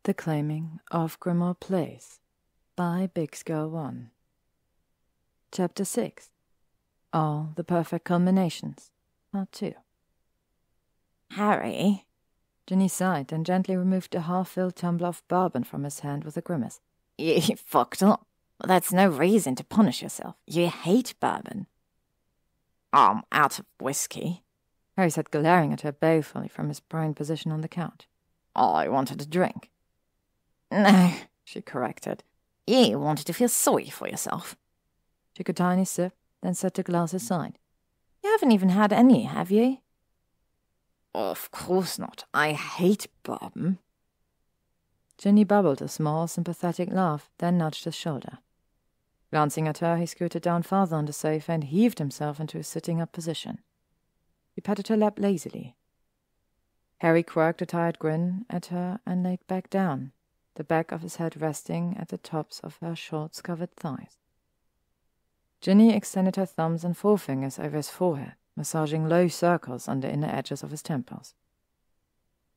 The Claiming of Grimmauld Place by bixgirl1. Chapter 6. All the Perfect Culminations, Part 2. Harry? Ginny sighed and gently removed the half-filled tumbler of bourbon from his hand with a grimace. You fucked up. That's no reason to punish yourself. You hate bourbon. I'm out of whiskey, Harry said, glaring at her balefully from his prone position on the couch. I wanted a drink. No, she corrected. You wanted to feel sorry for yourself. She took a tiny sip, then set the glass aside. You haven't even had any, have you? Of course not. I hate bourbon. Ginny bubbled a small, sympathetic laugh, then nudged his shoulder. Glancing at her, he scooted down farther on the sofa and heaved himself into a sitting-up position. He patted her lap lazily. Harry quirked a tired grin at her and laid back down, the back of his head resting at the tops of her shorts-covered thighs. Ginny extended her thumbs and forefingers over his forehead, massaging low circles on the inner edges of his temples.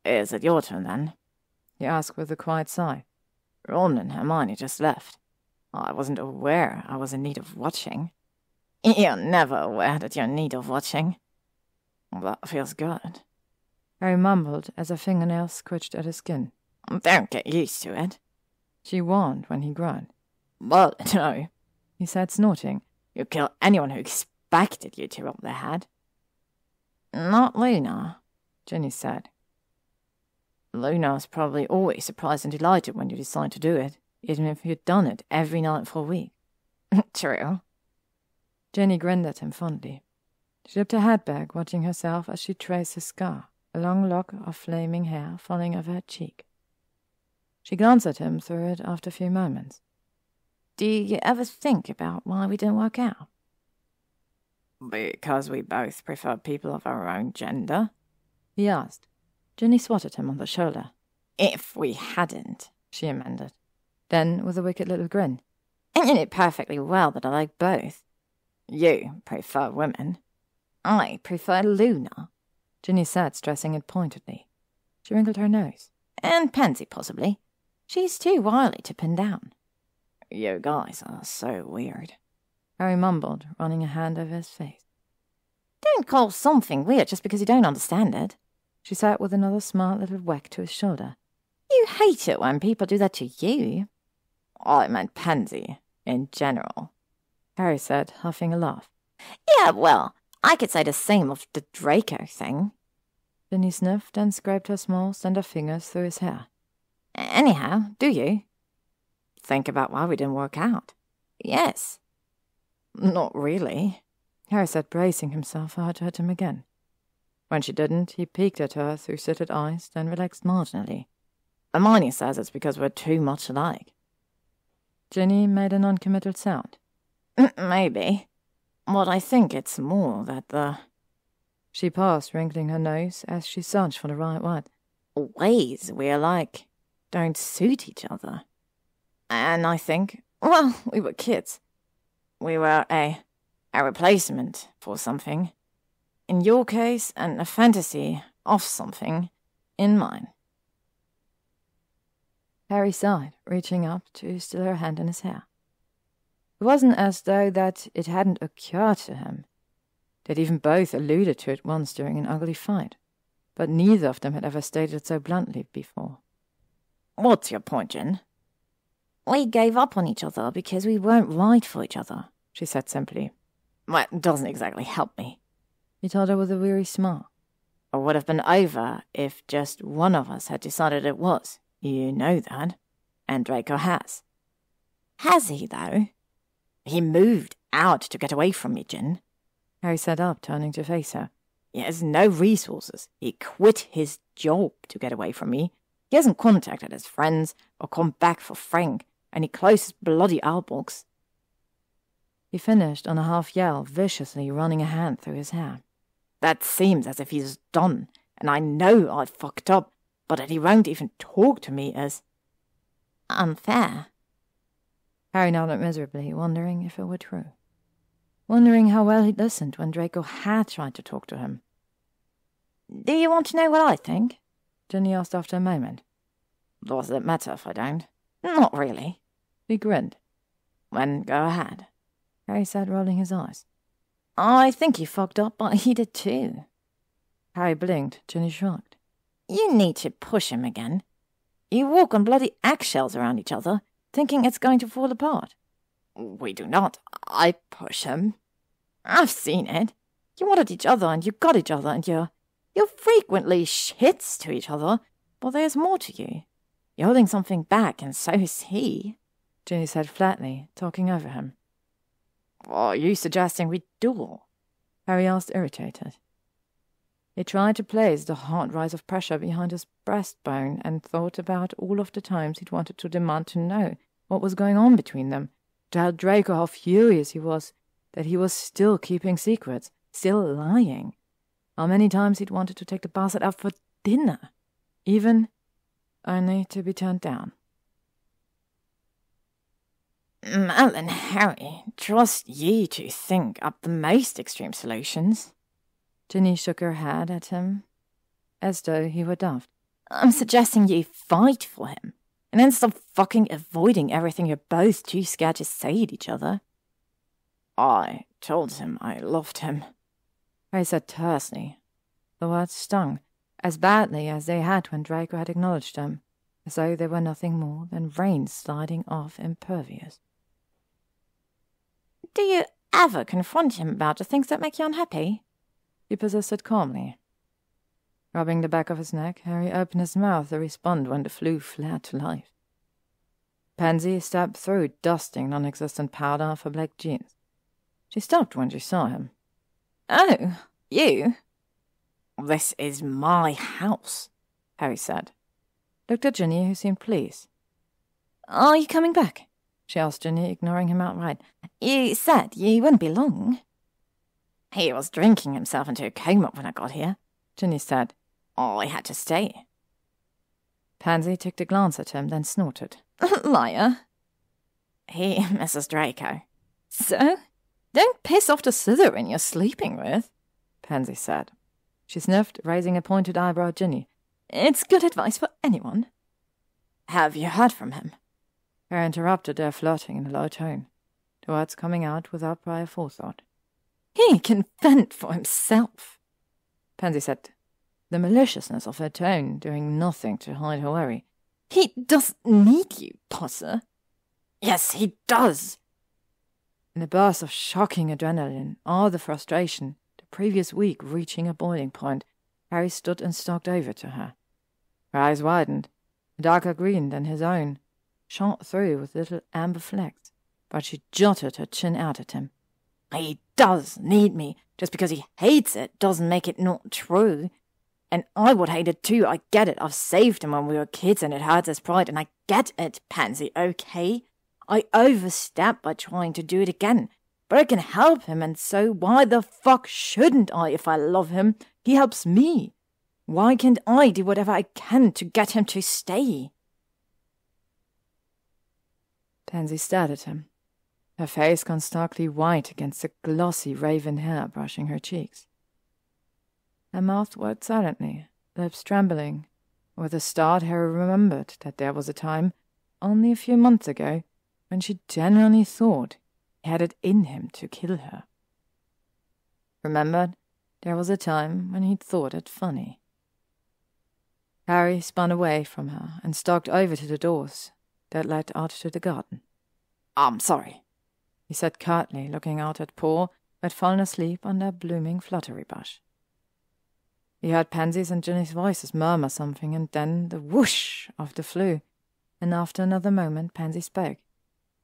Is it your turn, then? He asked with a quiet sigh. Ron and Hermione just left. I wasn't aware I was in need of watching. You're never aware that you're in need of watching. That feels good. Harry mumbled as her fingernails scratched at his skin. Don't get used to it, she warned when he groaned. Well, no, he said, snorting. You'd kill anyone who expected you to rub their head. Not Luna, Ginny said. Luna's probably always surprised and delighted when you decide to do it, even if you'd done it every night for a week. True. Ginny grinned at him fondly. She tipped her head back, watching herself as she traced his scar, a long lock of flaming hair falling over her cheek. She glanced at him through it after a few moments. Do you ever think about why we didn't work out? Because we both prefer people of our own gender? He asked. Ginny swatted him on the shoulder. If we hadn't, she amended. Then, with a wicked little grin. And you know perfectly well that I like both. You prefer women. I prefer Luna, Ginny said, stressing it pointedly. She wrinkled her nose. And Pansy, possibly. She's too wily to pin down. You guys are so weird, Harry mumbled, running a hand over his face. Don't call something weird just because you don't understand it, she said with another smart little whack to his shoulder. You hate it when people do that to you. I meant Pansy, in general, Harry said, huffing a laugh. Yeah, well, I could say the same of the Draco thing. Ginny sniffed and scraped her small, slender fingers through his hair. Anyhow, do you? Think about why we didn't work out. Yes. Not really, Harry said, bracing himself for her to hit him again. When she didn't, he peeked at her through slitted eyes, then relaxed marginally. Hermione says it's because we're too much alike. Ginny made a non-committal sound. Maybe. But I think it's more that She paused, wrinkling her nose as she searched for the right word. Ways we're alike don't suit each other. And I think, well, we were kids. We were a replacement for something. In your case, and a fantasy of something in mine. Harry sighed, reaching up to still her hand in his hair. It wasn't as though that it hadn't occurred to him. They'd even both alluded to it once during an ugly fight, but neither of them had ever stated it so bluntly before. What's your point, Jen? We gave up on each other because we weren't right for each other, she said simply. Well, it doesn't exactly help me, he told her with a weary smile. It would have been over if just one of us had decided it was. You know that. And Draco has. Has he, though? He moved out to get away from me, Jen. Harry sat up, turning to face her. He has no resources. He quit his job to get away from me. He hasn't contacted his friends or come back for Frank, and he closed his bloody outbox. He finished on a half-yell, viciously running a hand through his hair. That seems as if he's done, and I know I fucked up, but that he won't even talk to me is unfair. Harry nodded miserably, wondering if it were true. Wondering how well he'd listened when Draco had tried to talk to him. Do you want to know what I think? Ginny asked after a moment. Does it matter if I don't? Not really. He grinned. Then go ahead, Harry said, rolling his eyes. I think you fucked up, but he did too. Harry blinked. Ginny shrugged. You need to push him again. You walk on bloody eggshells around each other, thinking it's going to fall apart. We do not. I push him. I've seen it. You wanted each other and you got each other and you frequently shits to each other, but there's more to you. You're holding something back and so is he. Ginny said flatly, talking over him. Are you suggesting we duel? Harry asked, irritated. He tried to place the hard rise of pressure behind his breastbone and thought about all of the times he'd wanted to demand to know what was going on between them, to tell Draco how furious he was, that he was still keeping secrets, still lying. How many times he'd wanted to take the bastard out for dinner, even only to be turned down. Mal and Harry, trust ye to think up the most extreme solutions. Ginny shook her head at him, as though he were daft. I'm suggesting you fight for him, and then stop fucking avoiding everything you're both too scared to say to each other. I told him I loved him, Harry said tersely. The words stung, as badly as they had when Draco had acknowledged them, as though they were nothing more than rain sliding off impervious. Do you ever confront him about the things that make you unhappy? He persisted calmly. Rubbing the back of his neck, Harry opened his mouth to respond when the flue flared to life. Pansy stepped through, dusting non-existent powder off her black jeans. She stopped when she saw him. Oh, you? This is my house, Harry said. Looked at Ginny, who seemed pleased. Are you coming back? She asked Ginny, ignoring him outright. You said you wouldn't be long. He was drinking himself into a coma when I got here, Ginny said. I had to stay. Pansy took a glance at him, then snorted. Liar. He misses Draco. So? Don't piss off the Slytherin you're sleeping with, Pansy said. She sniffed, raising a pointed eyebrow at Ginny. It's good advice for anyone. Have you heard from him? Harry interrupted their flirting in a low tone, the words coming out without prior forethought. He can fend for himself, Pansy said, the maliciousness of her tone doing nothing to hide her worry. He doesn't need you, Potter. Yes, he does. In a burst of shocking adrenaline, all the frustration, the previous week reaching a boiling point, Harry stood and stalked over to her. Her eyes widened, a darker green than his own, shot through with little amber flecks, but she jutted her chin out at him. He does need me. Just because he hates it doesn't make it not true. And I would hate it too, I get it. I've saved him when we were kids and it hurts his pride, and I get it, Pansy, okay? I overstepped by trying to do it again. But I can help him, and so why the fuck shouldn't I if I love him? He helps me. Why can't I do whatever I can to get him to stay? Pansy stared at him, her face gone starkly white against the glossy raven hair brushing her cheeks. Her mouth worked silently, lips trembling. With a start, Harry remembered that there was a time, only a few months ago, when she genuinely thought he had it in him to kill her. Remembered there was a time when he'd thought it funny. Harry spun away from her and stalked over to the doors that led out to the garden. I'm sorry, he said curtly, looking out at Paul, who had fallen asleep under a blooming fluttery bush. He heard Pansy's and Ginny's voices murmur something, and then the whoosh of the flue, and after another moment Pansy spoke.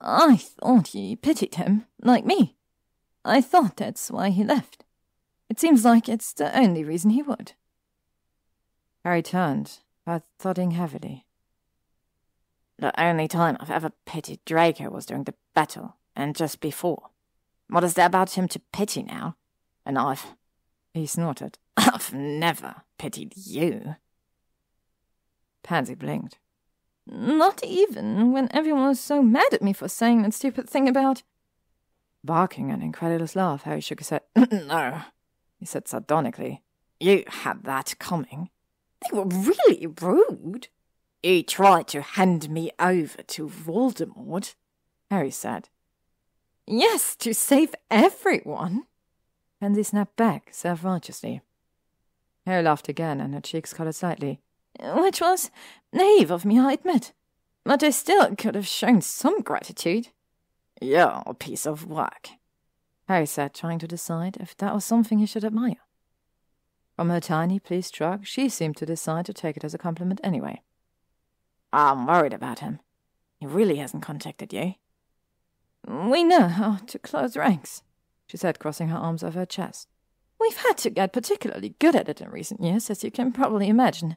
I thought you pitied him, like me. I thought that's why he left. It seems like it's the only reason he would. Harry turned, heart thudding heavily. The only time I've ever pitied Draco was during the battle, and just before. What is there about him to pity now? And he snorted. I've never pitied you. Pansy blinked. Not even when everyone was so mad at me for saying that stupid thing about... Barking an incredulous laugh, Harry shook his head. No, he said sardonically. You had that coming. They were really rude. "You tried to hand me over to Voldemort," Harry said. "Yes, to save everyone," Pansy snapped back self-righteously. Harry laughed again, and her cheeks coloured slightly. "Which was naive of me, I admit. But I still could have shown some gratitude." "You're a piece of work," Harry said, trying to decide if that was something he should admire. From her tiny, pleased shrug, she seemed to decide to take it as a compliment anyway. "I'm worried about him. He really hasn't contacted you." "We know how to close ranks," she said, crossing her arms over her chest. "We've had to get particularly good at it in recent years, as you can probably imagine.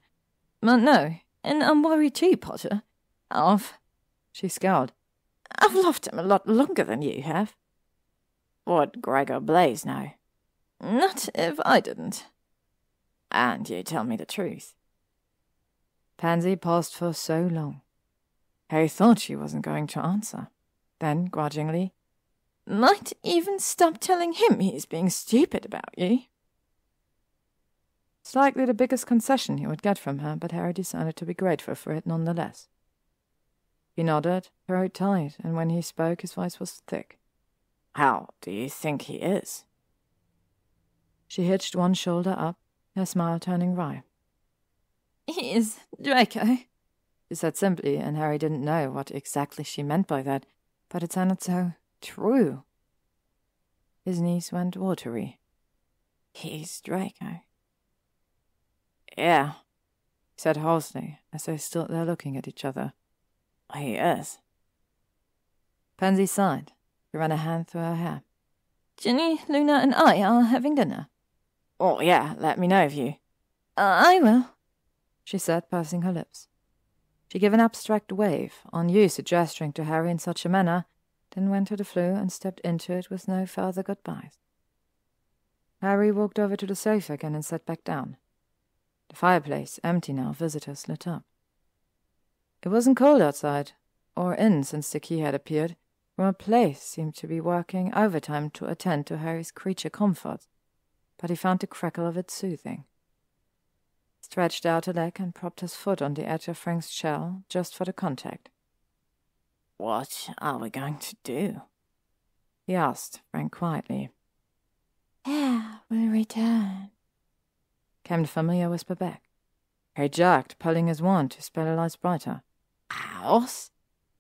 But no, and I'm worried too, Potter. She scowled. "I've loved him a lot longer than you have." "Would Gregor Blaze know?" "Not if I didn't." "And you tell me the truth." Pansy paused for so long. Harry thought she wasn't going to answer. Then, grudgingly, "Might even stop telling him he's being stupid about you." It's likely the biggest concession he would get from her, but Harry decided to be grateful for it nonetheless. He nodded, throat tight, and when he spoke his voice was thick. "How do you think he is?" She hitched one shoulder up, her smile turning wry. "He is Draco," she said simply, and Harry didn't know what exactly she meant by that, but it sounded so true. His knees went watery. "He's Draco." "Yeah," he said hoarsely, as they stood there looking at each other. "He is." Pansy sighed. She ran a hand through her hair. "Ginny, Luna, and I are having dinner." "Oh, yeah, let me know if you—" I will," she said, pursing her lips. She gave an abstract wave, unused to gesturing to Harry in such a manner, then went to the flue and stepped into it with no further goodbyes. Harry walked over to the sofa again and sat back down. The fireplace, empty now, visitors lit up. It wasn't cold outside, or in since the key had appeared. Grimmauld Place seemed to be working overtime to attend to Harry's creature comforts, but he found the crackle of it soothing. He stretched out a leg and propped his foot on the edge of Frank's shell, just for the contact. "What are we going to do?" he asked, Frank quietly. "Air will return," came the familiar whisper back. Harry jerked, pulling his wand to spell the lights brighter. "House?"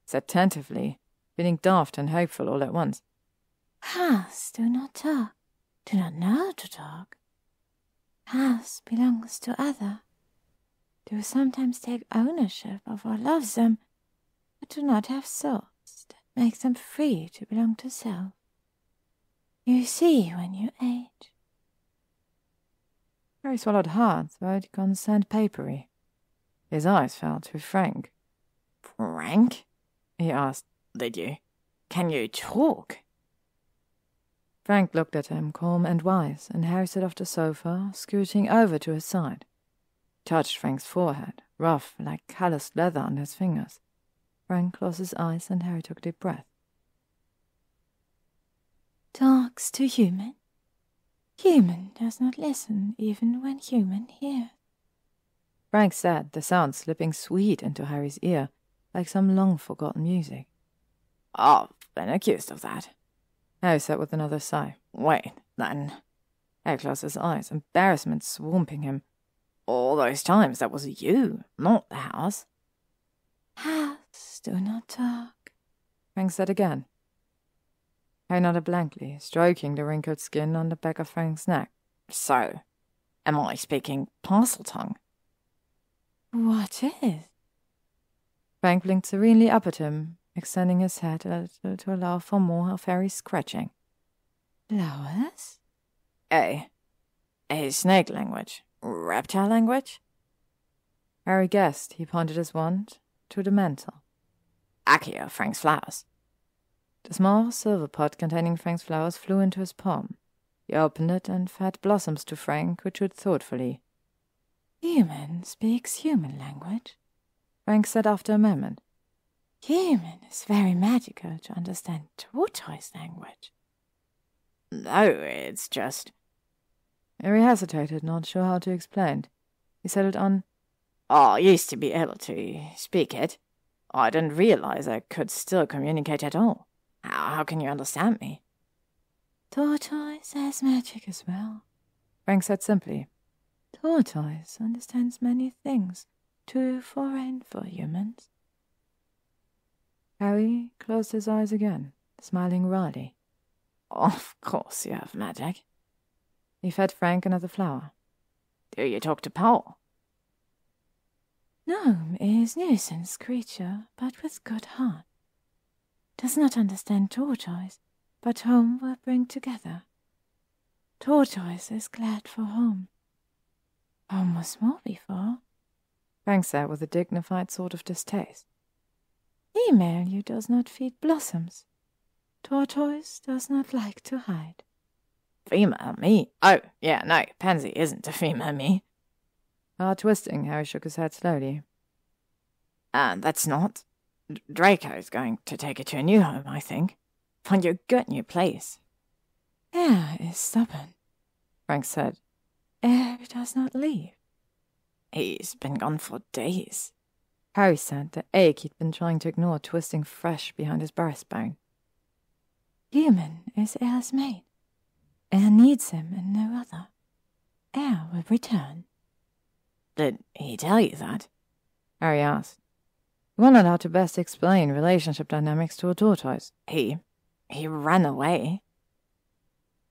said tentatively, feeling daft and hopeful all at once. "House do not talk, do not know to talk. House belongs to other. Do sometimes take ownership of or love them, but do not have thoughts that make them free to belong to self. You see when you age." Harry swallowed hard, though it gone sandpapery. His eyes fell to Frank. "Frank?" he asked. Can you talk?" Frank looked at him, calm and wise, and Harry sat off the sofa, scooting over to his side. He touched Frank's forehead, rough like calloused leather under his fingers. Frank closed his eyes, and Harry took a deep breath. "Talks to human. Human does not listen even when human hears." Frank said, the sound slipping sweet into Harry's ear, like some long-forgotten music. "I've been accused of that," Harry said with another sigh. "Wait, then." Harry closed his eyes, embarrassment swamping him. "All those times that was you, not the house." "House do not talk," Frank said again. Harry nodded blankly, stroking the wrinkled skin on the back of Frank's neck. "So, am I speaking Parseltongue?" "What is?" Frank blinked serenely up at him, extending his head a little to allow for more of Harry's scratching. "Flowers?" A snake language? Reptile language?" Harry guessed. He pointed his wand to the mantel. "Accio, Frank's flowers." The small silver pot containing Frank's flowers flew into his palm. He opened it and fed blossoms to Frank, who chewed thoughtfully. "Human speaks human language," Frank said after a moment. "Human is very magical to understand tortoise language." "No, it's just—" Harry hesitated, not sure how to explain. He settled on, I used to be able to speak it. I didn't realize I could still communicate at all. How can you understand me? Tortoise has magic as well, Frank said simply. Tortoise understands many things too foreign for humans. Harry closed his eyes again, smiling wryly. Of course you have magic. He fed Frank another flower. Do you talk to Paul? Gnome is nuisance creature, but with good heart. Does not understand Tortoise, but home will bring together. Tortoise is glad for home. Home was small before, Frank said with a dignified sort of distaste. Female you does not feed blossoms. Tortoise does not like to hide. Female me? Oh, yeah, no, Pansy isn't a female me. Twisting, Harry shook his head slowly. And that's not. Draco's going to take her to a new home, I think. Find you a good new place. Air is stubborn, Frank said. Air does not leave. He's been gone for days. Harry said, the ache he'd been trying to ignore twisting fresh behind his breastbone. Human is Air's mate. Air needs him and no other. Air will return. Did he tell you that? Harry asked. He wondered how to best explain relationship dynamics to a tortoise. He ran away.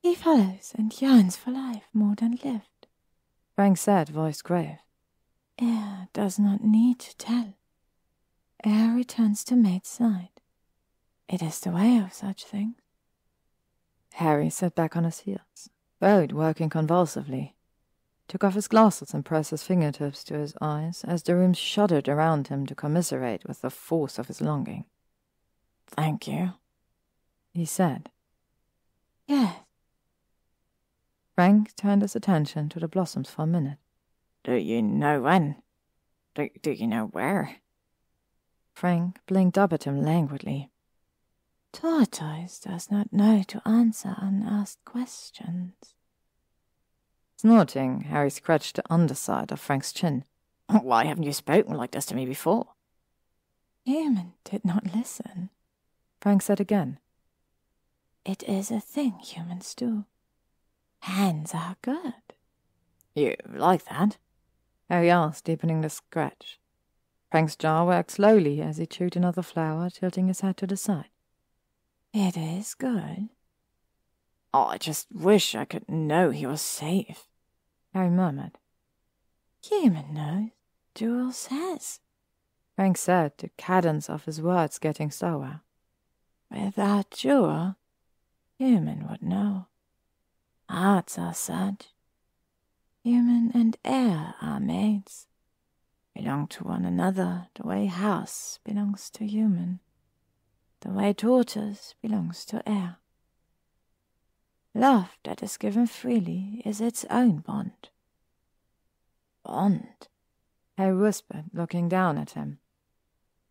He follows and yearns for life more than lived. Frank said, voice grave. Air does not need to tell. Air returns to mate's side. It is the way of such things. Harry sat back on his heels, both working convulsively. Took off his glasses and pressed his fingertips to his eyes as the room shuddered around him to commiserate with the force of his longing. Thank you, he said. Yes. Frank turned his attention to the blossoms for a minute. Do you know when? Do you know where? Frank blinked up at him languidly. Tortoise does not know to answer unasked questions. Snorting, Harry scratched the underside of Frank's chin. Why haven't you spoken like this to me before? Human did not listen, Frank said again. It is a thing humans do. Hands are good. You like that? Harry asked, deepening the scratch. Frank's jaw worked slowly as he chewed another flower, tilting his head to the side. It is good. Oh, I just wish I could know he was safe, Harry murmured. Human knows. Jewel says, Frank said, the cadence of his words getting slower. Without Jewel, human would know. Hearts are such. Human and air are mates. Belong to one another the way house belongs to human. The way tortoise belongs to air. Love that is given freely is its own bond. Bond? Harry whispered, looking down at him.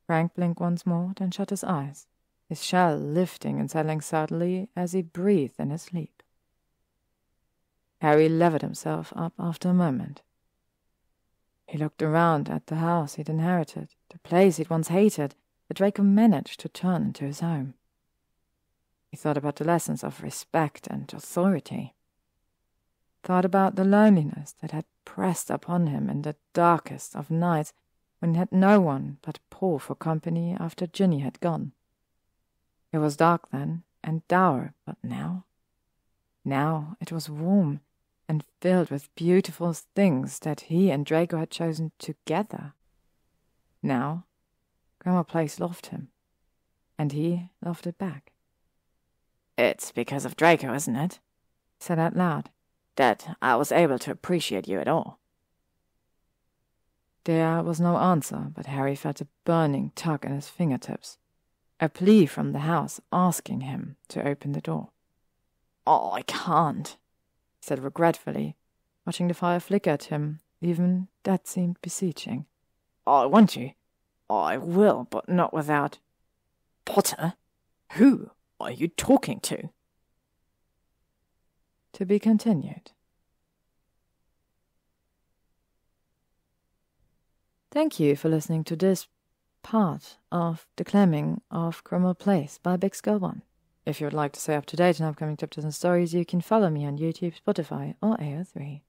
Frank blinked once more, then shut his eyes, his shell lifting and settling subtly as he breathed in his sleep. Harry levered himself up after a moment. He looked around at the house he'd inherited, the place he'd once hated, that Draco managed to turn into his home. He thought about the lessons of respect and authority. Thought about the loneliness that had pressed upon him in the darkest of nights when he had no one but Paul for company after Ginny had gone. It was dark then, and dour, but now it was warm and filled with beautiful things that he and Draco had chosen together. Now, Grimmauld Place loved him, and he loved it back. It's because of Draco, isn't it? He said out loud. That I was able to appreciate you at all. There was no answer, but Harry felt a burning tug in his fingertips, a plea from the house asking him to open the door. Oh, I can't, he said regretfully, watching the fire flicker at him. Even that seemed beseeching. I want you. I will, but not without... Potter? Who are you talking to? To be continued. Thank you for listening to this part of Declaiming of Grimmauld Place by bixgirl1. If you would like to stay up to date on upcoming chapters and stories, you can follow me on YouTube, Spotify, or AO3.